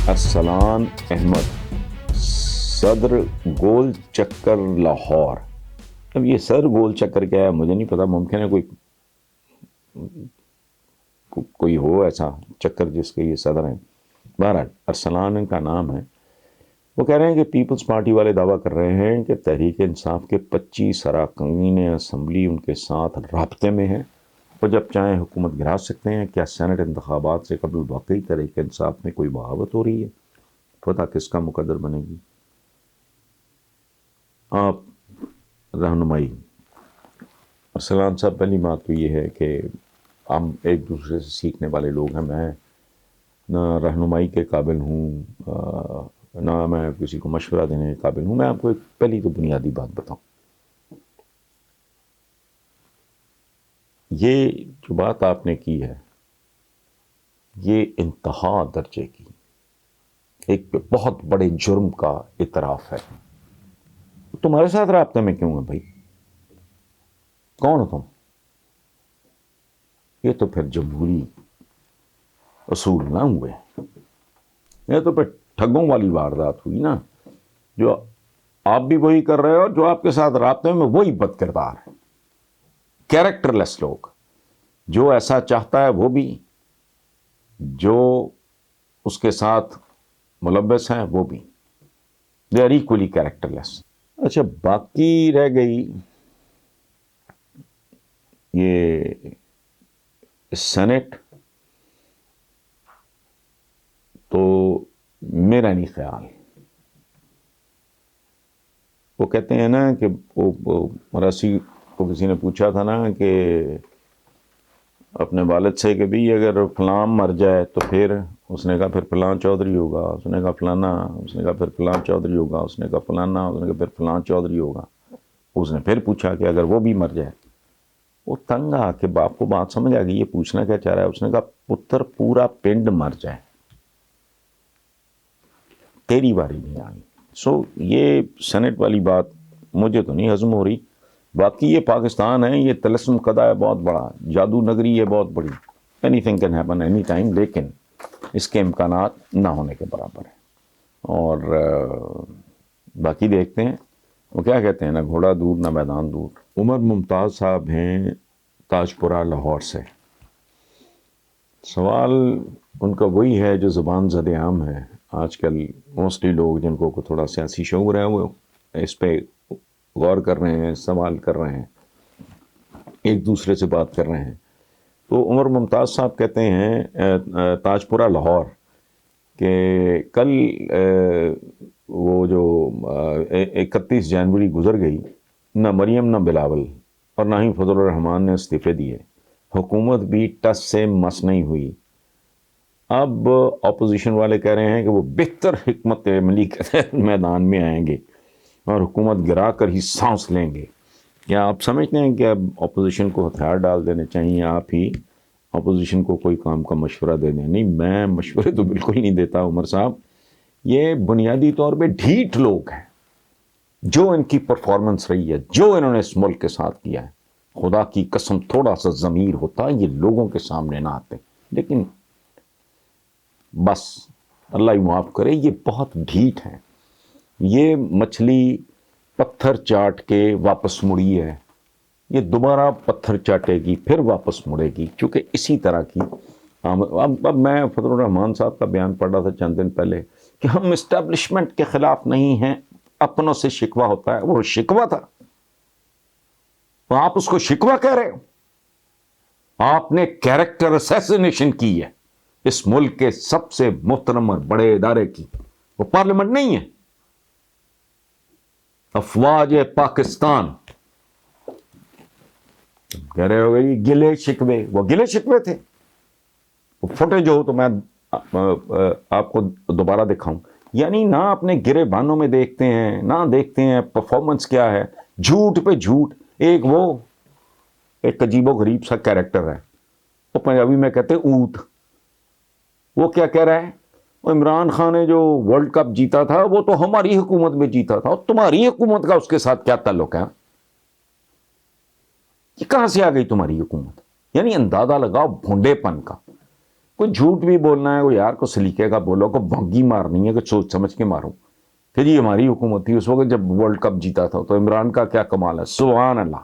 ارسلان احمد صدر گول چکر لاہور. اب یہ صدر گول چکر کیا ہے مجھے نہیں پتا. ممکن ہے کوئی ہو ایسا چکر جس کے یہ صدر ہیں. بہرحال ارسلان ان کا نام ہے. وہ کہہ رہے ہیں کہ پیپلز پارٹی والے دعویٰ کر رہے ہیں کہ تحریک انصاف کے 25 اراکین اسمبلی ان کے ساتھ رابطے میں ہیں اور جب چاہیں حکومت گرا سکتے ہیں. کیا سینٹ انتخابات سے قبل واقعی تحریک انصاف میں کوئی بغاوت ہو رہی ہے؟ پتہ کس کا مقدر بنے گی. آپ رہنمائی. ارسلان صاحب، پہلی بات تو یہ ہے کہ ہم ایک دوسرے سے سیکھنے والے لوگ ہیں. میں نہ رہنمائی کے قابل ہوں نہ میں کسی کو مشورہ دینے کے قابل ہوں. میں آپ کو ایک پہلی تو بنیادی بات بتاؤں. یہ جو بات آپ نے کی ہے یہ انتہا درجے کی ایک بہت بڑے جرم کا اعتراف ہے. تمہارے ساتھ رابطے میں کیوں ہے بھائی؟ کون ہو تم؟ یہ تو پھر جمہوری اصول نہ ہوئے. یہ تو پھر ٹھگوں والی واردات ہوئی نا. جو آپ بھی وہی کر رہے ہو اور جو آپ کے ساتھ رابطے میں وہی بد کردار ہے. کیریکٹر لیس لوگ. جو ایسا چاہتا ہے وہ بھی، جو اس کے ساتھ ملبس ہیں وہ بھی. دے آر ایکولی کیریکٹر لیس. اچھا، باقی رہ گئی یہ سینٹ. تو میرا نہیں خیال. وہ کہتے ہیں نا کہ مراسی کو کسی نے پوچھا تھا نا کہ اپنے والد سے کہ بھی اگر فلاں مر جائے تو پھر اس نے کہا پھر فلاں چودھری ہوگا. اس نے کہا فلانا. اس نے کہا پھر فلاں چودھری ہوگا. اس نے کہا فلانا. اس نے کہا پھر فلاں چودھری ہوگا. اس نے پھر پوچھا کہ اگر وہ بھی مر جائے. وہ تنگ آ کے باپ کو بات سمجھ آ گئی یہ پوچھنا کیا چاہ رہا ہے. اس نے کہا پتر پورا پنڈ مر جائے تیری باری نہیں آئی. سو یہ سینٹ والی بات مجھے تو نہیں ہضم ہو رہی. باقی یہ پاکستان ہے، یہ طلسم قضا ہے بہت بڑا، جادو نگری ہے بہت بڑی. Any thing can happen any time, لیکن اس کے امکانات نہ ہونے کے برابر ہیں. اور باقی دیکھتے ہیں. وہ کیا کہتے ہیں نا، گھوڑا دور نہ میدان دور. عمر ممتاز صاحب ہیں تاج پورہ لاہور سے. سوال ان کا وہی ہے جو زبان زد عام ہے آج کل. موسٹلی لوگ جن کو تھوڑا سیاسی شعور ہے وہ اس پہ غور کر رہے ہیں، سوال کر رہے ہیں، ایک دوسرے سے بات کر رہے ہیں. تو عمر ممتاز صاحب کہتے ہیں تاج پورہ لاہور کہ کل وہ جو 31 جنوری گزر گئی، نہ مریم نہ بلاول اور نہ ہی فضل الرحمان نے استعفے دیے. حکومت بھی ٹس سے مس نہیں ہوئی. اب اپوزیشن والے کہہ رہے ہیں کہ وہ بہتر حکمت عملی کے تحت میدان میں آئیں گے اور حکومت گرا کر ہی سانس لیں گے. کیا آپ سمجھتے ہیں کہ اب اپوزیشن کو ہتھیار ڈال دینے چاہیے؟ آپ ہی اپوزیشن کو کوئی کام کا مشورہ دے دیں. نہیں، میں مشورے تو بالکل نہیں دیتا عمر صاحب. یہ بنیادی طور پہ ڈھیٹ لوگ ہیں. جو ان کی پرفارمنس رہی ہے، جو انہوں نے اس ملک کے ساتھ کیا ہے، خدا کی قسم تھوڑا سا ضمیر ہوتا یہ لوگوں کے سامنے نہ آتے. لیکن بس اللہ ہی معاف کرے، یہ بہت ڈھیٹ ہیں. یہ مچھلی پتھر چاٹ کے واپس مڑی ہے، یہ دوبارہ پتھر چاٹے گی پھر واپس مڑے گی، چونکہ اسی طرح کی. اب میں فضل الرحمان صاحب کا بیان پڑھ رہا تھا چند دن پہلے کہ ہم اسٹیبلشمنٹ کے خلاف نہیں ہیں، اپنوں سے شکوہ ہوتا ہے. وہ شکوہ تھا، تو آپ اس کو شکوہ کہہ رہے ہو. آپ نے کیریکٹر اسیسینیشن کی ہے اس ملک کے سب سے محترم اور بڑے ادارے کی. وہ پارلیمنٹ نہیں ہے، افواج پاکستان. کہہ رہے ہو گئی گلے شکوے. وہ گلے شکوے تھے. وہ فوٹیج ہو تو میں آپ کو دوبارہ دکھاؤں. یعنی نہ اپنے گرے بانوں میں دیکھتے ہیں، نہ دیکھتے ہیں پرفارمنس کیا ہے. جھوٹ پہ جھوٹ. ایک عجیب و غریب سا کیریکٹر ہے، وہ پنجابی میں کہتے اونٹ. وہ کیا کہہ رہا ہے، وہ عمران خان نے جو ورلڈ کپ جیتا تھا وہ تو ہماری حکومت میں جیتا تھا، اور تمہاری حکومت کا اس کے ساتھ کیا تعلق ہے؟ یہ کہاں سے آ گئی تمہاری حکومت؟ یعنی اندازہ لگاؤ بھونڈے پن کا. کوئی جھوٹ بھی بولنا ہے وہ یار کو سلیقے کا بولو، کو بھونگی مارنی ہے کہ سوچ سمجھ کے مارو کہ جی ہماری حکومت تھی اس وقت جب ورلڈ کپ جیتا تھا، تو عمران کا کیا کمال ہے، سبحان اللہ.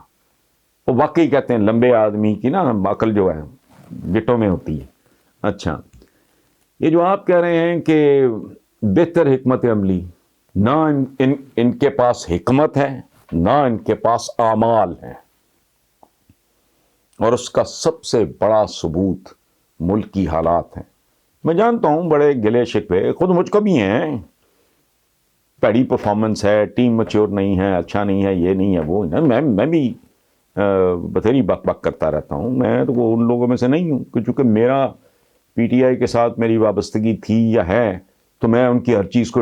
وہ واقعی کہتے ہیں لمبے آدمی کی نا عقل جو ہے گٹوں میں ہوتی ہے. اچھا، یہ جو آپ کہہ رہے ہیں کہ بہتر حکمت عملی، نہ ان کے پاس حکمت ہے نہ ان کے پاس اعمال ہیں، اور اس کا سب سے بڑا ثبوت ملک کی حالات ہیں. میں جانتا ہوں بڑے گلے شکوے خود مجھ کو بھی ہیں، پیڑی پرفارمنس ہے، ٹیم میچور نہیں ہے، اچھا نہیں ہے، یہ نہیں ہے، وہ میں بھی بتھیری بک بک کرتا رہتا ہوں. میں تو ان لوگوں میں سے نہیں ہوں کہ چونکہ میرا پی ٹی آئی کے ساتھ میری وابستگی تھی یا ہے تو میں ان کی ہر چیز کو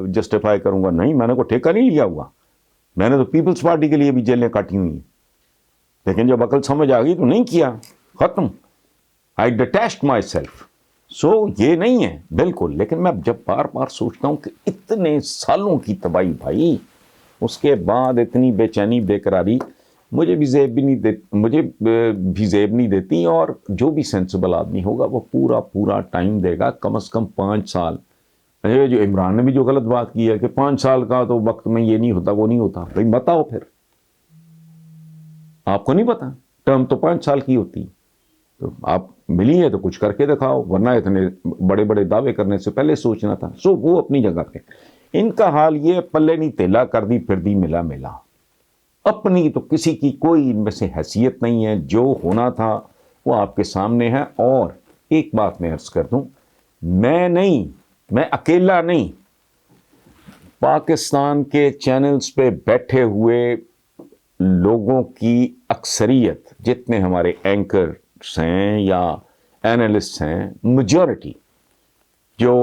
جسٹیفائی کروں گا. نہیں، میں نے کوئی ٹھیکہ نہیں لیا ہوا. میں نے تو پیپلز پارٹی کے لیے بھی جیلیں کاٹی ہوئی ہیں، لیکن جب عقل سمجھ آ گئی تو نہیں کیا، ختم. آئی ڈیٹیچڈ مائی سیلف. سو یہ نہیں ہے بالکل. لیکن میں جب بار بار سوچتا ہوں کہ اتنے سالوں کی تباہی بھائی، اس کے بعد اتنی بے چینی بے قراری مجھے بھی زیب نہیں دیتی. اور جو بھی سینسیبل آدمی ہوگا وہ پورا ٹائم دے گا، کم از کم 5 سال. جو عمران نے بھی جو غلط بات کی ہے کہ 5 سال کا تو وقت میں یہ نہیں ہوتا وہ نہیں ہوتا، بھائی مت آؤ پھر. آپ کو نہیں پتا ٹرم تو 5 سال کی ہوتی، تو آپ ملی ہے تو کچھ کر کے دکھاؤ، ورنہ اتنے بڑے بڑے دعوے کرنے سے پہلے سوچنا تھا. سو وہ اپنی جگہ پہ. ان کا حال یہ پلے نہیں تیلا کر دی پھر دی ملا ملا. اپنی تو کسی کی کوئی ان میں سے حیثیت نہیں ہے. جو ہونا تھا وہ آپ کے سامنے ہے. اور ایک بات میں عرض کر دوں، میں اکیلا نہیں، پاکستان کے چینلز پہ بیٹھے ہوئے لوگوں کی اکثریت، جتنے ہمارے اینکرز ہیں یا اینالسٹ ہیں، میجورٹی جو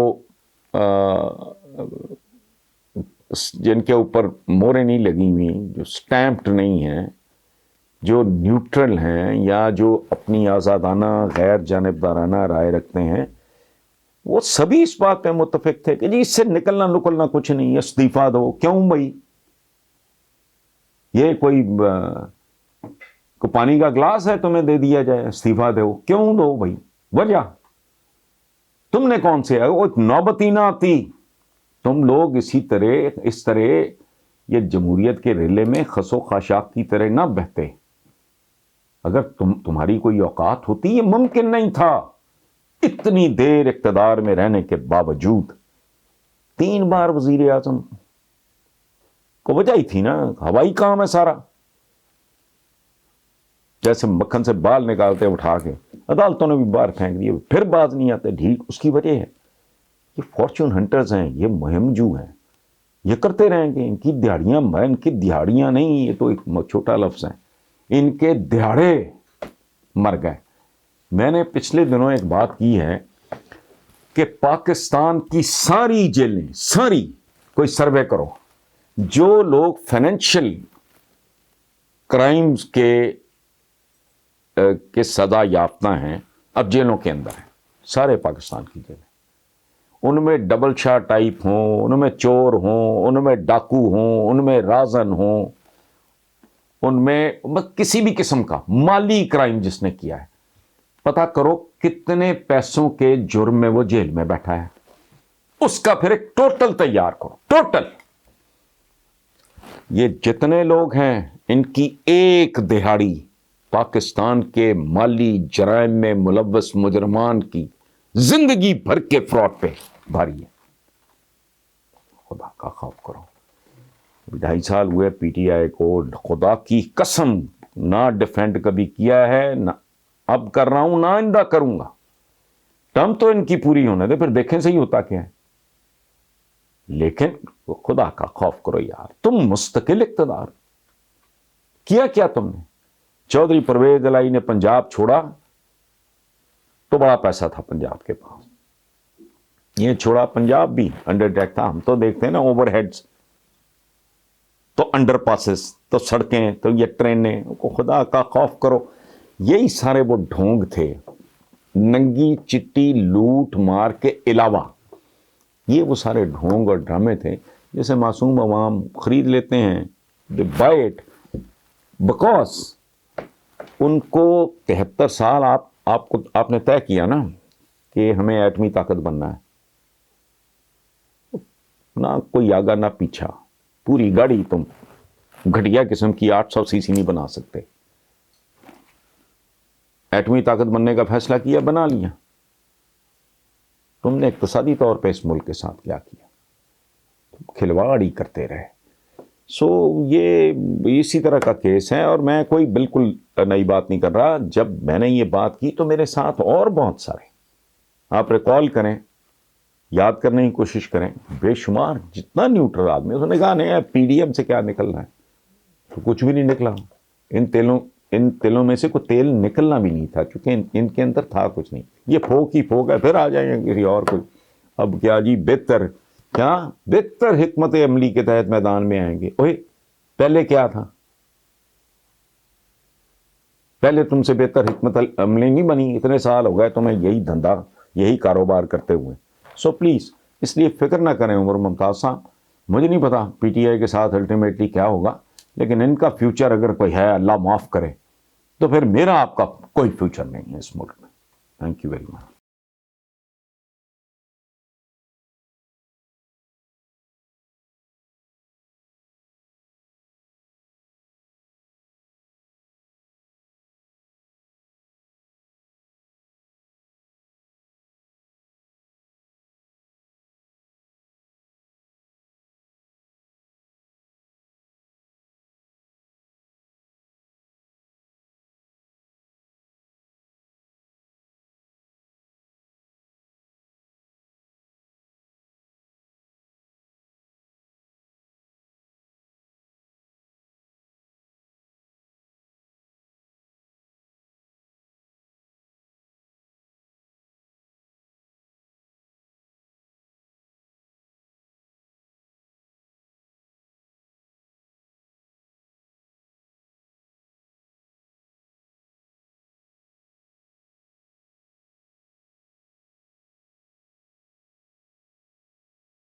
جن کے اوپر موریں نہیں لگی ہوئی، جو سٹیمپڈ نہیں ہیں، جو نیوٹرل ہیں یا جو اپنی آزادانہ غیر جانبدارانہ رائے رکھتے ہیں، وہ سبھی اس بات پہ متفق تھے کہ جی اس سے نکلنا کچھ نہیں ہے، استعفیٰ دو. کیوں بھائی؟ یہ کوئی پانی کا گلاس ہے تمہیں دے دیا جائے استعفیٰ دو؟ کیوں دو بھائی؟ وجہ تم نے کون سے وہ نوبت ہی نہ آتی. تم لوگ اس طرح یہ جمہوریت کے ریلے میں خس و خاشاک کی طرح نہ بہتے. اگر تمہاری کوئی اوقات ہوتی، یہ ممکن نہیں تھا. اتنی دیر اقتدار میں رہنے کے باوجود 3 بار وزیر اعظم کو وجہ ہی تھی نا، ہوائی کام ہے سارا. جیسے مکھن سے بال نکالتے اٹھا کے عدالتوں نے بھی باہر پھینک دیے، پھر باز نہیں آتے ڈھیل. اس کی وجہ ہے یہ فارچون ہنٹرز ہیں، یہ مہم جو ہیں، یہ کرتے رہیں گے. ان کی دہاڑیاں نہیں، یہ تو ایک چھوٹا لفظ ہے، ان کے دہاڑے مر گئے. میں نے پچھلے دنوں ایک بات کی ہے کہ پاکستان کی ساری جیلیں، ساری، کوئی سروے کرو، جو لوگ فائنینشیل کرائمز کے سزا یافتہ ہیں اب جیلوں کے اندر ہیں، سارے پاکستان کی جیلیں. ان میں ڈبل شاہ ٹائپ ہوں، ان میں چور ہوں، ان میں ڈاکو ہوں، ان میں رازن ہوں، ان میں کسی بھی قسم کا مالی کرائم جس نے کیا ہے، پتا کرو کتنے پیسوں کے جرم میں وہ جیل میں بیٹھا ہے. اس کا پھر ایک ٹوٹل تیار کرو، ٹوٹل. یہ جتنے لوگ ہیں ان کی ایک دہاڑی پاکستان کے مالی جرائم میں ملوث مجرمان کی زندگی بھر کے فراڈ پہ بھاری ہے. خدا کا خوف کرو. 2.5 سال ہوئے پی ٹی آئی کو، خدا کی قسم نہ ڈیفینڈ کبھی کیا ہے، نہ اب کر رہا ہوں، نہ آئندہ کروں گا. ٹرم تو ان کی پوری ہونے دے، پھر دیکھیں صحیح ہوتا کیا ہے. لیکن خدا کا خوف کرو یار. تم مستقل اقتدار کیا تم نے. چودھری پرویز الہی نے پنجاب چھوڑا تو بڑا پیسہ تھا پنجاب کے پاس، یہ چھوڑا پنجاب بھی انڈر ٹیک تھا. ہم تو دیکھتے ہیں نا اوور ہیڈز، تو انڈر پاسز، تو سڑکیں، تو یہ ٹرینیں. خدا کا خوف کرو. یہی سارے وہ ڈھونگ تھے، ننگی چٹی لوٹ مار کے علاوہ یہ وہ سارے ڈھونگ اور ڈرامے تھے جیسے معصوم عوام خرید لیتے ہیں. they buy it because ان کو 73 سال آپ نے طے کیا نا کہ ہمیں ایٹمی طاقت بننا ہے، نہ کوئی آگا نہ پیچھا، پوری گاڑی تم گھٹیا قسم کی 800 سی سی نہیں بنا سکتے۔ ایٹمی طاقت بننے کا فیصلہ کیا، بنا لیا، تم نے اقتصادی طور پہ اس ملک کے ساتھ کیا کیا؟ کھلواڑ ہی کرتے رہے۔ سو یہ اسی طرح کا کیس ہے، اور میں کوئی بالکل نئی بات نہیں کر رہا۔ جب میں نے یہ بات کی تو میرے ساتھ اور بہت سارے، آپ ریکال کریں، یاد کرنے کی کوشش کریں، بے شمار جتنا نیوٹرل آدمی، اس نے کہا نہیں پی ڈی ایم سے کیا نکلنا ہے، تو کچھ بھی نہیں نکلا۔ ان تیلوں میں سے کوئی تیل نکلنا بھی نہیں تھا، کیونکہ ان کے اندر تھا کچھ نہیں، یہ پھوک ہی پھوک ہے۔ پھر آ جائیں گے کسی اور کوئی، اب کیا جی بہتر حکمت عملی کے تحت میدان میں آئیں گے۔ اوہ پہلے کیا تھا؟ پہلے تم سے بہتر حکمت عملی نہیں بنی، اتنے سال ہو گئے تمہیں یہی دھندا، یہی کاروبار کرتے ہوئے۔ سو پلیز اس لیے فکر نہ کریں عمر ممتاز صاحب، مجھے نہیں پتا پی ٹی آئی کے ساتھ الٹیمیٹلی کیا ہوگا، لیکن ان کا فیوچر اگر کوئی ہے، اللہ معاف کرے، تو پھر میرا آپ کا کوئی فیوچر نہیں ہے اس ملک میں۔ Thank you very much.